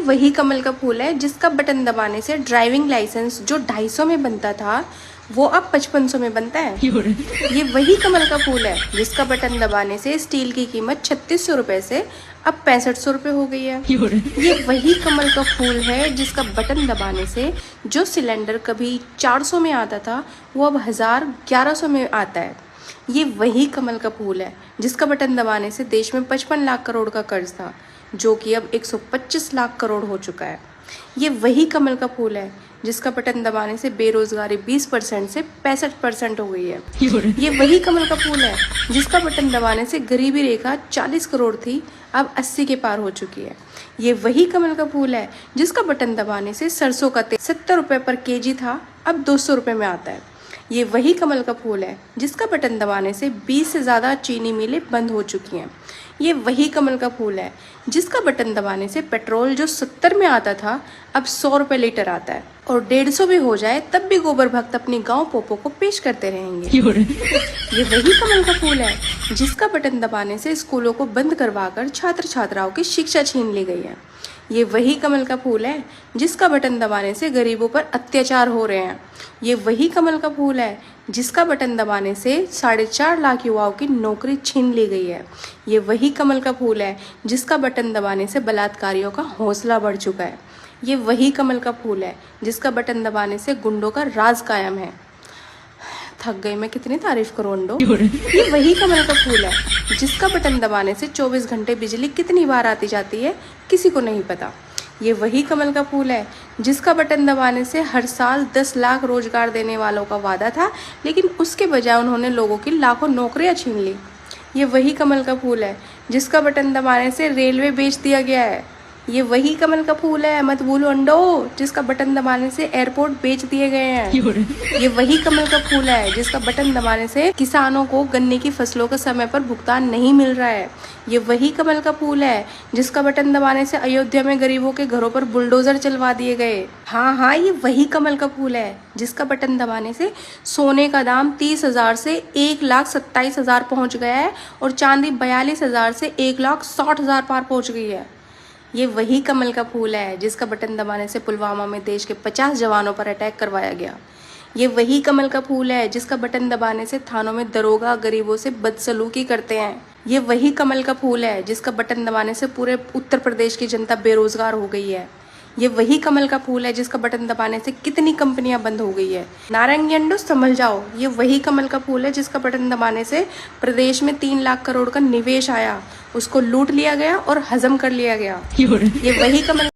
वही कमल का फूल है जिसका बटन दबाने से ड्राइविंग लाइसेंस जो 250 में बनता था वो अब 5500 में बनता है। ये वही कमल का फूल है जिसका बटन दबाने से स्टील की कीमत 3600 रुपए से अब 6500 रुपए हो गई है। ये वही कमल का फूल है जिसका बटन दबाने से जो सिलेंडर कभी 400 में आता था वो अब 1100 में आता है। ये वही कमल का फूल है जिसका बटन दबाने से देश में 55 लाख करोड़ का कर्ज था जो कि अब 125 लाख करोड़ हो चुका है। ये वही कमल का फूल है जिसका बटन दबाने से बेरोजगारी 20% से 65% हो गई है। ये वही कमल का फूल है जिसका बटन दबाने से गरीबी रेखा 40 करोड़ थी अब 80 के पार हो चुकी है। ये वही कमल का फूल है जिसका बटन दबाने से सरसों का तेल 70 रुपए पर केजी था अब 200 रुपए में आता है। ये वही कमल का फूल है जिसका बटन दबाने से 20 से ज़्यादा चीनी मिलें बंद हो चुकी हैं। ये वही कमल का फूल है जिसका बटन दबाने से पेट्रोल जो 70 में आता था अब 100 रुपए लीटर आता है और 150 भी हो जाए तब भी गोबर भक्त अपनी गांव पोपो को पेश करते रहेंगे। ये वही कमल का फूल है जिसका बटन दबाने से स्कूलों को बंद करवाकर छात्र छात्राओं की शिक्षा छीन ली गई है। ये वही कमल का फूल है जिसका बटन दबाने से गरीबों पर अत्याचार हो रहे हैं। ये वही कमल का फूल है जिसका बटन दबाने से 4.5 लाख युवाओं की नौकरी छीन ली गई है। ये वही कमल का फूल है जिसका बटन दबाने से बलात्कारियों का हौसला बढ़ चुका है। ये वही कमल का फूल है जिसका बटन दबाने से गुंडों का राज कायम है। थक गई मैं, कितनी तारीफ करूं अंडो। ये वही कमल का फूल है जिसका बटन दबाने से 24 घंटे बिजली कितनी बार आती जाती है किसी को नहीं पता। ये वही कमल का फूल है जिसका बटन दबाने से हर साल 10 लाख रोजगार देने वालों का वादा था लेकिन उसके बजाय उन्होंने लोगों की लाखों नौकरियां छीन ली। ये वही कमल का फूल है जिसका बटन दबाने से रेलवे बेच दिया गया है। ये वही कमल का फूल है, मत भूलो अंडो, जिसका बटन दबाने से एयरपोर्ट बेच दिए गए हैं। ये वही कमल का फूल है जिसका बटन दबाने से किसानों को गन्ने की फसलों का समय पर भुगतान नहीं मिल रहा है। ये वही कमल का फूल है जिसका बटन दबाने से अयोध्या में गरीबों के घरों पर बुलडोजर चलवा दिए गए। हाँ, ये वही कमल का फूल है जिसका बटन दबाने से सोने का दाम 30,000 से 1,27,000 पहुंच गया है और चांदी 42,000 से 1,60,000 पार पहुंच गई है। ये वही कमल का फूल है जिसका बटन दबाने से पुलवामा में देश के 50 जवानों पर अटैक करवाया गया। ये वही कमल का फूल है जिसका बटन दबाने से थानों में दरोगा गरीबों से बदसलूकी करते हैं। ये वही कमल का फूल है जिसका बटन दबाने से पूरे उत्तर प्रदेश की जनता बेरोजगार हो गई है। ये वही कमल का फूल है जिसका बटन दबाने से कितनी कंपनियां बंद हो गई है। नारंगी अंडो समझ जाओ, ये वही कमल का फूल है जिसका बटन दबाने से प्रदेश में 3 लाख करोड़ का निवेश आया, उसको लूट लिया गया और हजम कर लिया गया। ये वही कमल